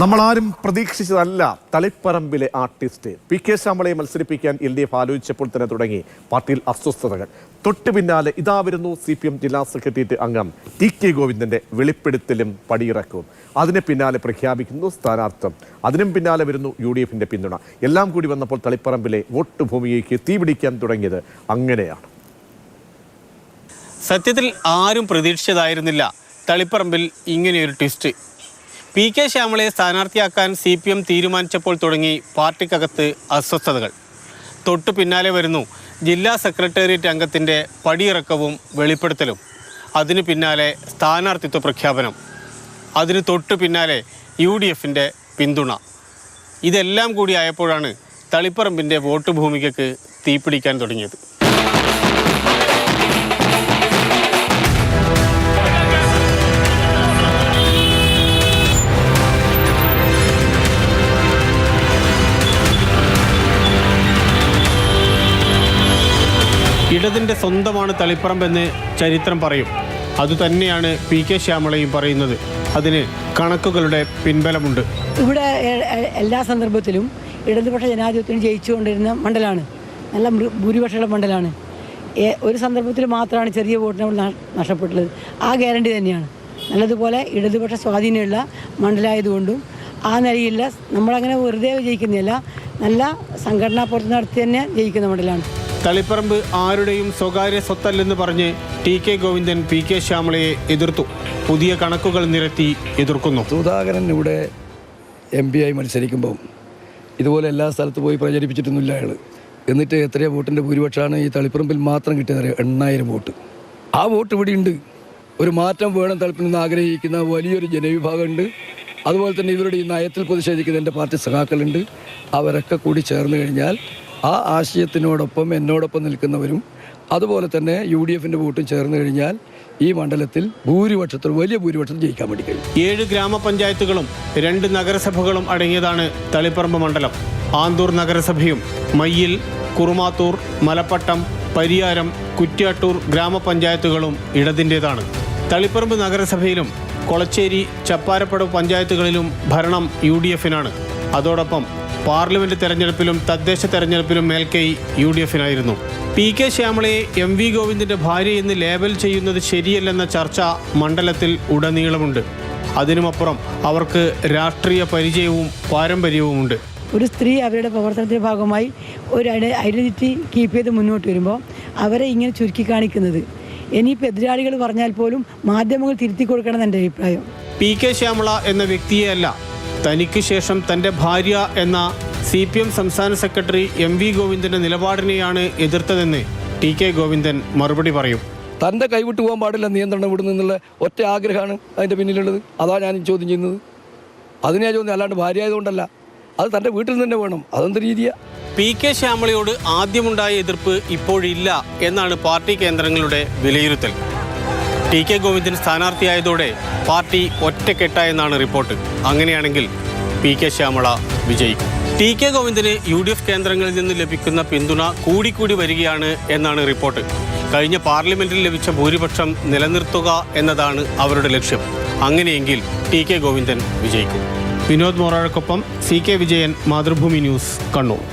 നമ്മളാരും പ്രതീക്ഷിച്ചതല്ല തളിപ്പറമ്പിലെ artist P K. ശ്യാമളയെ മത്സരിപ്പിക്കാൻ LDF ആലോചിച്ചപ്പോൾ തന്നെ തുടങ്ങി പാർട്ടിയിൽ അസ്വസ്ഥതകൾ. തൊട്ടു പിന്നാലെ ഇതാ വരുന്നു CPM ജില്ലാ സെക്രട്ടേറിയറ്റ് അംഗം TK ഗോവിന്ദന്റെ വെളിപ്പെടുത്തലും പടിയിറക്കവും. അതിന് പിന്നാലെ പ്രഖ്യാപിക്കുന്നു സ്ഥാനാർത്ഥം. അതിനും പിന്നാലെ വരുന്നു UDFന്റെ പിന്തുണ. എല്ലാം കൂടി വന്നപ്പോൾ തളിപ്പറമ്പിലെ വോട്ട് ഭൂമിയേക്ക് തീപിടിക്കാൻ തുടങ്ങിയത് അങ്ങനെയാണ്. സത്യത്തിൽ ആരും പ്രതീക്ഷിച്ചതായിരുന്നില്ല തളിപ്പറമ്പിൽ ഇങ്ങനെയൊരു ട്വിസ്റ്റ്. P.K. ശ്യാമളയെ സ്ഥാനാർത്ഥിയാക്കാൻ CPM തീരുമാനിച്ചപ്പോൾ തുടങ്ങി പാർട്ടിക്കകത്ത് അസ്വസ്ഥതകൾ. തൊട്ടു പിന്നാലെ വരുന്നു ജില്ലാ സെക്രട്ടേറിയറ്റ് അംഗത്തിൻ്റെ പടിയിറക്കവും വെളിപ്പെടുത്തലും. അതിനു പിന്നാലെ സ്ഥാനാർത്ഥിത്വ പ്രഖ്യാപനം. അതിന് തൊട്ടു പിന്നാലെ UDFൻ്റെ പിന്തുണ. ഇതെല്ലാം കൂടി ആയപ്പോഴാണ് തളിപ്പറമ്പിൻ്റെ വോട്ട് ഭൂമികയ്ക്ക് തീപിടിക്കാൻ തുടങ്ങിയത്. ഇടതിൻ്റെ സ്വന്തമാണ് തളിപ്പറമ്പെന്ന് ചരിത്രം പറയും. അതുതന്നെയാണ് P.K. ശ്യാമളയും പറയുന്നത്. അതിന് കണക്കുകളുടെ പിൻബലമുണ്ട്. ഇവിടെ എല്ലാ സന്ദർഭത്തിലും ഇടതുപക്ഷ ജനാധിപത്യത്തിന് ജയിച്ചുകൊണ്ടിരുന്ന മണ്ഡലമാണ്. നല്ല ഭൂരിപക്ഷമുള്ള മണ്ഡലമാണ്. ഒരു സന്ദർഭത്തിൽ മാത്രമാണ് ചെറിയ വോട്ട് നമ്മൾ നഷ്ടപ്പെട്ടുള്ളത്. ആ ഗ്യാരണ്ടി തന്നെയാണ്. നല്ലതുപോലെ ഇടതുപക്ഷ സ്വാധീനമുള്ള മണ്ഡലമായതുകൊണ്ടും ആ നിലയില്ല. നമ്മളങ്ങനെ വെറുതെ ജയിക്കുന്നില്ല, നല്ല സംഘടനാ പുറത്ത് നടത്തി തന്നെ ജയിക്കുന്ന മണ്ഡലമാണ്. തളിപ്പറമ്പ് ആരുടെയും സ്വകാര്യ സ്വത്തല്ലെന്ന് പറഞ്ഞ് TK ഗോവിന്ദൻ P.K. ശ്യാമളയെ എതിർത്തു. പുതിയ കണക്കുകൾ നിരത്തി എതിർക്കുന്നു. സുധാകരൻ ഇവിടെ MP ആയി മത്സരിക്കുമ്പോൾ ഇതുപോലെ എല്ലാ സ്ഥലത്ത് പോയി പ്രചരിപ്പിച്ചിട്ടൊന്നുമില്ല അയാൾ. എന്നിട്ട് എത്രയോ വോട്ടിൻ്റെ ഭൂരിപക്ഷമാണ് ഈ തളിപ്പറമ്പിൽ മാത്രം കിട്ടിയത്? 8000 വോട്ട്. ആ വോട്ട് ഇവിടെ ഉണ്ട്. ഒരു മാറ്റം വേണം തളിപ്പിൽ നിന്ന് ആഗ്രഹിക്കുന്ന വലിയൊരു ജനവിഭാഗമുണ്ട്. അതുപോലെ തന്നെ ഇവരുടെ ഈ നയത്തിൽ പ്രതിഷേധിക്കുന്ന എൻ്റെ പാർട്ടി സഖാക്കളുണ്ട്. അവരൊക്കെ കൂടി ചേർന്ന് കഴിഞ്ഞാൽ ആ ആശയത്തിനോടൊപ്പം എന്നോടൊപ്പം നിൽക്കുന്നവരും അതുപോലെ തന്നെ UDFൻ്റെ വോട്ടും ചേർന്ന് കഴിഞ്ഞാൽ ഈ മണ്ഡലത്തിൽ ഭൂരിപക്ഷത്തിൽ വലിയ ഭൂരിപക്ഷത്തിൽ ജയിക്കാൻ വേണ്ടി കഴിയും. 7 ഗ്രാമപഞ്ചായത്തുകളും 2 നഗരസഭകളും അടങ്ങിയതാണ് തളിപ്പറമ്പ് മണ്ഡലം. ആന്തൂർ നഗരസഭയും മയ്യിൽ, കുറുമാത്തൂർ, മലപ്പട്ടം, പരിയാരം, കുറ്റ്യാട്ടൂർ ഗ്രാമപഞ്ചായത്തുകളും ഇടതിൻ്റേതാണ്. തളിപ്പറമ്പ് നഗരസഭയിലും കൊളച്ചേരി, ചപ്പാരപ്പടവ് പഞ്ചായത്തുകളിലും ഭരണം UDFനാണ്. അതോടൊപ്പം പാർലമെന്റ് തെരഞ്ഞെടുപ്പിലും തദ്ദേശ തെരഞ്ഞെടുപ്പിലും മേൽക്കൈ UDFനായിരുന്നു. P.K. ശ്യാമളയെ MV ഗോവിന്ദന്റെ ഭാര്യ എന്ന് ലേബൽ ചെയ്യുന്നത് ശരിയല്ലെന്ന ചർച്ച മണ്ഡലത്തിൽ ഉടനീളമുണ്ട്. അതിനുമപ്പുറം അവർക്ക് രാഷ്ട്രീയ പരിചയവും പാരമ്പര്യവുമുണ്ട്. ഒരു സ്ത്രീ അവരുടെ പ്രവർത്തനത്തിൻ്റെ ഭാഗമായി ഒരു ഐഡന്റിറ്റി കീപ്പ് ചെയ്ത് മുന്നോട്ട് വരുമ്പോൾ അവരെ ഇങ്ങനെ ചുരുക്കി കാണിക്കുന്നത് ഇനിയിപ്പോൾ എതിരാളികൾ പറഞ്ഞാൽ പോലും മാധ്യമങ്ങൾ തിരുത്തി കൊടുക്കണം എൻ്റെ അഭിപ്രായം. P.K. ശ്യാമള എന്ന വ്യക്തിയെ അല്ല, തനിക്ക് ശേഷം തൻ്റെ ഭാര്യ എന്ന CPM സംസ്ഥാന സെക്രട്ടറി MV ഗോവിന്ദന്റെ നിലപാടിനെയാണ് എതിർത്തതെന്ന് TK ഗോവിന്ദൻ മറുപടി പറയും. തൻ്റെ കൈവിട്ട് പോകാൻ പാടില്ല നിയന്ത്രണം ഇവിടെ നിന്നുള്ള ഒറ്റ ആഗ്രഹമാണ് അതിൻ്റെ പിന്നിലുള്ളത്. അതാണ് ഞാൻ ചോദ്യം ചെയ്യുന്നത്. അതിനെ ചോദ്യം, അല്ലാണ്ട് ഭാര്യ ആയതുകൊണ്ടല്ല. അത് തൻ്റെ വീട്ടിൽ തന്നെ വേണം. അതെന്ത് രീതിയാണ്? P.K. ശ്യാമളയോട് ആദ്യമുണ്ടായ എതിർപ്പ് ഇപ്പോഴില്ല എന്നാണ് പാർട്ടി കേന്ദ്രങ്ങളുടെ വിലയിരുത്തൽ. TK ഗോവിന്ദൻ സ്ഥാനാർത്ഥിയായതോടെ പാർട്ടി ഒറ്റക്കെട്ടായെന്നാണ് റിപ്പോർട്ട്. അങ്ങനെയാണെങ്കിൽ P.K. ശ്യാമള വിജയിക്കും. TK ഗോവിന്ദന് UDF കേന്ദ്രങ്ങളിൽ നിന്ന് ലഭിക്കുന്ന പിന്തുണ കൂടിക്കൂടി വരികയാണ് എന്നാണ് റിപ്പോർട്ട്. കഴിഞ്ഞ പാർലമെന്റിൽ ലഭിച്ച ഭൂരിപക്ഷം നിലനിർത്തുക എന്നതാണ് അവരുടെ ലക്ഷ്യം. അങ്ങനെയെങ്കിൽ TK ഗോവിന്ദൻ വിജയിക്കും. വിനോദ് മോറാഴക്കൊപ്പം CK വിജയൻ, മാതൃഭൂമി ന്യൂസ്, കണ്ണൂർ.